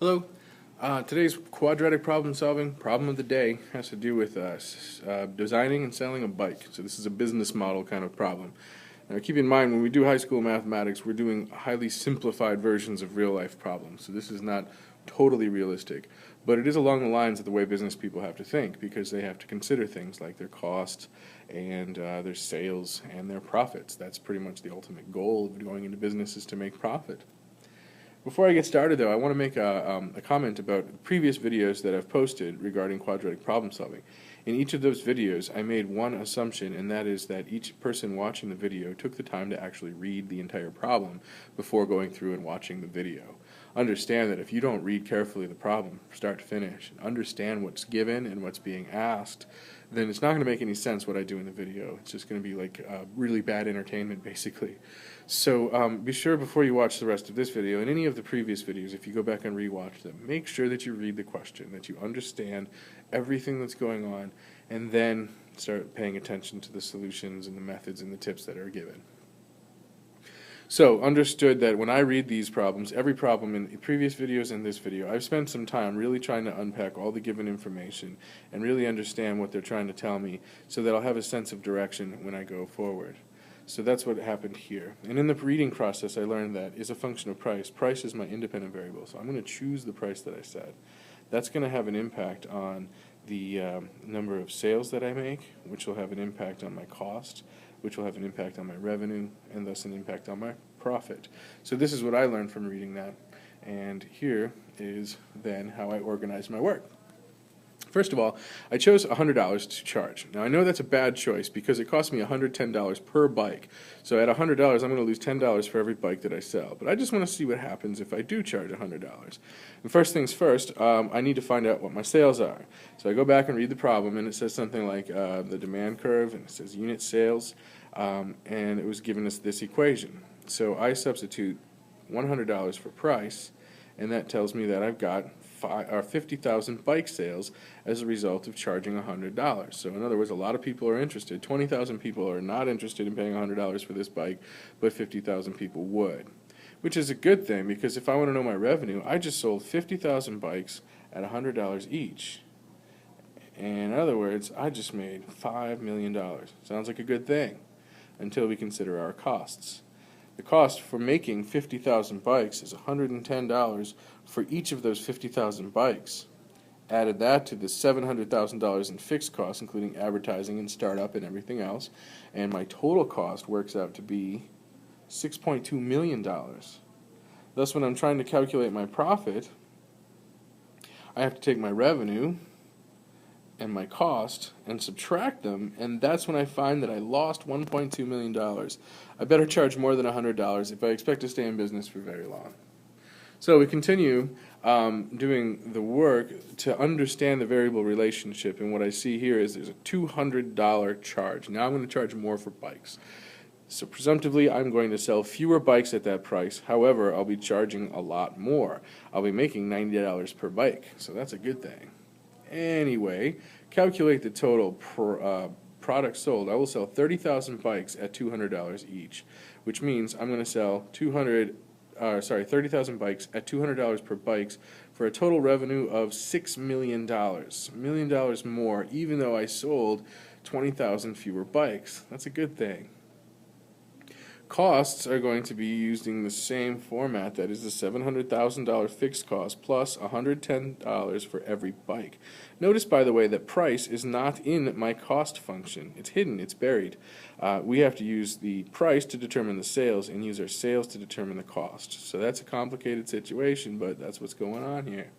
Hello. Today's quadratic problem solving problem of the day has to do with designing and selling a bike. So this is a business model kind of problem. Now keep in mind, when we do high school mathematics, we're doing highly simplified versions of real life problems. So this is not totally realistic, but it is along the lines of the way business people have to think, because they have to consider things like their cost and their sales and their profits. That's pretty much the ultimate goal of going into business, is to make profit. Before I get started, though, I want to make a comment about previous videos that I've posted regarding quadratic problem solving. In each of those videos, I made one assumption, and that is that each person watching the video took the time to actually read the entire problem before going through and watching the video. Understand that if you don't read carefully the problem, start to finish, and understand what's given and what's being asked, then it's not going to make any sense what I do in the video. It's just going to be like really bad entertainment, basically. So be sure before you watch the rest of this video and any of the previous videos, if you go back and rewatch them, make sure that you read the question, that you understand everything that's going on, and then start paying attention to the solutions and the methods and the tips that are given. So, understood that when I read these problems, every problem in previous videos and this video, I've spent some time really trying to unpack all the given information and really understand what they're trying to tell me, so that I'll have a sense of direction when I go forward. So that's what happened here. And in the reading process, I learned that is a function of price. Price is my independent variable, so I'm going to choose the price that I set. That's going to have an impact on the number of sales that I make, which will have an impact on my cost, which will have an impact on my revenue, and thus an impact on my profit. So this is what I learned from reading that, and here is then how I organize my work. First of all, I chose $100 to charge. Now I know that's a bad choice because it costs me $110 per bike. So at $100, I'm going to lose $10 for every bike that I sell. But I just want to see what happens if I do charge $100. And first things first, I need to find out what my sales are. So I go back and read the problem, and it says something like the demand curve, and it says unit sales, and it was given us this equation. So I substitute $100 for price, and that tells me that I've got 50,000 bike sales as a result of charging $100. So in other words, a lot of people are interested. 20,000 people are not interested in paying $100 for this bike, but 50,000 people would. Which is a good thing, because if I want to know my revenue, I just sold 50,000 bikes at $100 each. And in other words, I just made $5 million. Sounds like a good thing, until we consider our costs. The cost for making 50,000 bikes is $110 for each of those 50,000 bikes. Added that to the $700,000 in fixed costs, including advertising and startup and everything else, and my total cost works out to be $6.2 million. Thus, when I'm trying to calculate my profit, I have to take my revenue and my cost and subtract them, and that's when I find that I lost $1.2 million. I better charge more than $100 if I expect to stay in business for very long. So we continue doing the work to understand the variable relationship, and what I see here is there's a $200 charge. Now I'm going to charge more for bikes. So presumptively, I'm going to sell fewer bikes at that price. However, I'll be charging a lot more. I'll be making $90 per bike, so that's a good thing. Anyway, calculate the total product sold. I will sell 30,000 bikes at $200 each, which means I'm going to sell 30,000 bikes at $200 per bikes for a total revenue of $6 million. $1 million more, even though I sold 20,000 fewer bikes. That's a good thing. Costs are going to be using the same format. That is the $700,000 fixed cost plus $110 for every bike. Notice, by the way, that price is not in my cost function. It's hidden, it's buried. We have to use the price to determine the sales and use our sales to determine the cost. So that's a complicated situation, but that's what's going on here.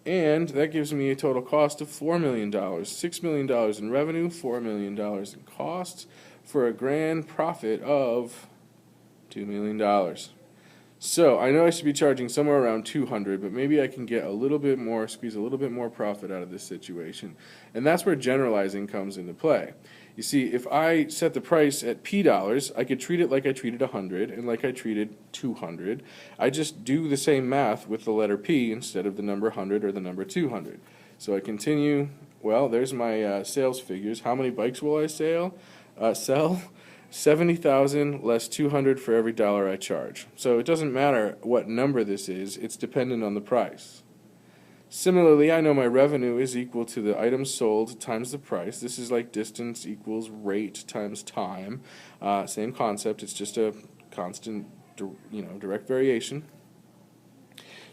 And that gives me a total cost of $4 million. $6 million in revenue, $4 million in costs, for a grand profit of $2 million. So I know I should be charging somewhere around $200, but maybe I can get a little bit more, squeeze a little bit more profit out of this situation. And that's where generalizing comes into play. You see, if I set the price at P dollars, I could treat it like I treated 100 and like I treated 200. I just do the same math with the letter P instead of the number 100 or the number 200. So I continue. Well, there's my sales figures. How many bikes will I sell? 70,000 less 200 for every dollar I charge. So it doesn't matter what number this is, it's dependent on the price. Similarly, I know my revenue is equal to the items sold times the price. This is like distance equals rate times time. Same concept, it's just a constant direct variation.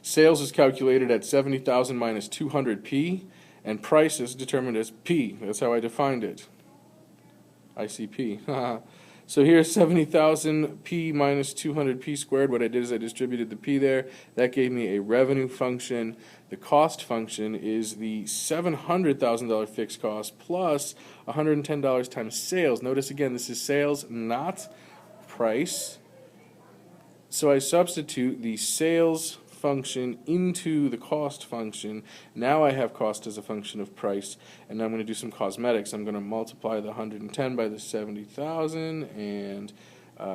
Sales is calculated at 70,000 minus 200p, and price is determined as p. That's how I defined it. ICP. So here's 70,000 p minus 200p squared. What I did is I distributed the p there. That gave me a revenue function. The cost function is the $700,000 fixed cost plus $110 times sales. Notice again, this is sales, not price. So I substitute the sales function into the cost function. Now I have cost as a function of price, and I'm going to do some cosmetics. I'm going to multiply the 110 by the 70,000 and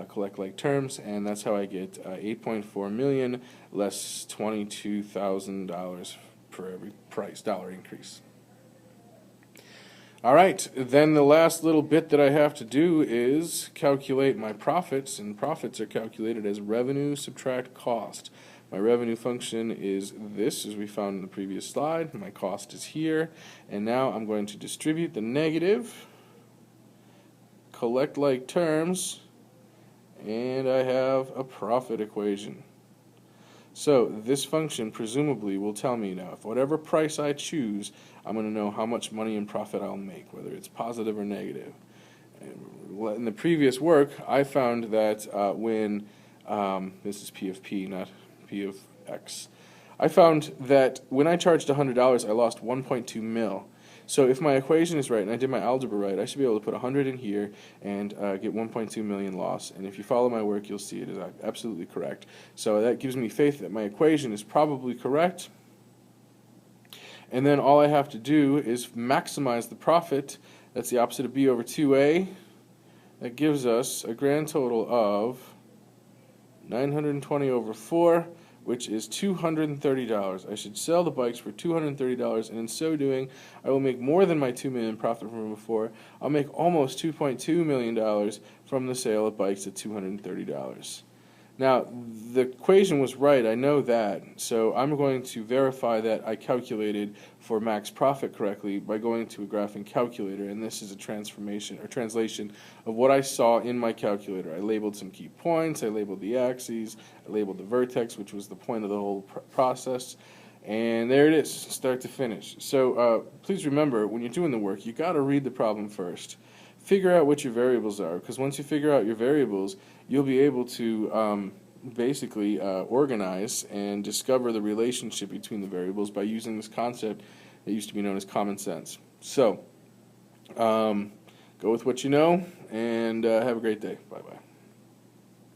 collect like terms, and that's how I get 8.4 million less $22,000 for every dollar increase. Alright, then the last little bit that I have to do is calculate my profits, and profits are calculated as revenue subtract cost. My revenue function is this, as we found in the previous slide. My cost is here, and now I'm going to distribute the negative, collect like terms, and I have a profit equation. So this function presumably will tell me now, if whatever price I choose, I'm going to know how much money in profit I'll make, whether it's positive or negative. In the previous work, I found that when, this is P of P, not P of X, I found that when I charged $100, I lost 1.2 mil. So if my equation is right, and I did my algebra right, I should be able to put 100 in here and get 1.2 million loss. And if you follow my work, you'll see it is absolutely correct. So that gives me faith that my equation is probably correct. And then all I have to do is maximize the profit. That's the opposite of B over 2A. That gives us a grand total of 920 over 4, which is $230. I should sell the bikes for $230, and in so doing, I will make more than my $2 million profit from before. I'll make almost $2.2 million from the sale of bikes at $230. Now, the equation was right, I know that, so I'm going to verify that I calculated for max profit correctly by going to a graphing calculator, and this is a transformation or translation of what I saw in my calculator. I labeled some key points, I labeled the axes, I labeled the vertex, which was the point of the whole process, and there it is, start to finish. So please remember, when you're doing the work, you got to read the problem first. Figure out what your variables are, because once you figure out your variables, you'll be able to basically organize and discover the relationship between the variables by using this concept that used to be known as common sense. So, go with what you know, and have a great day. Bye-bye.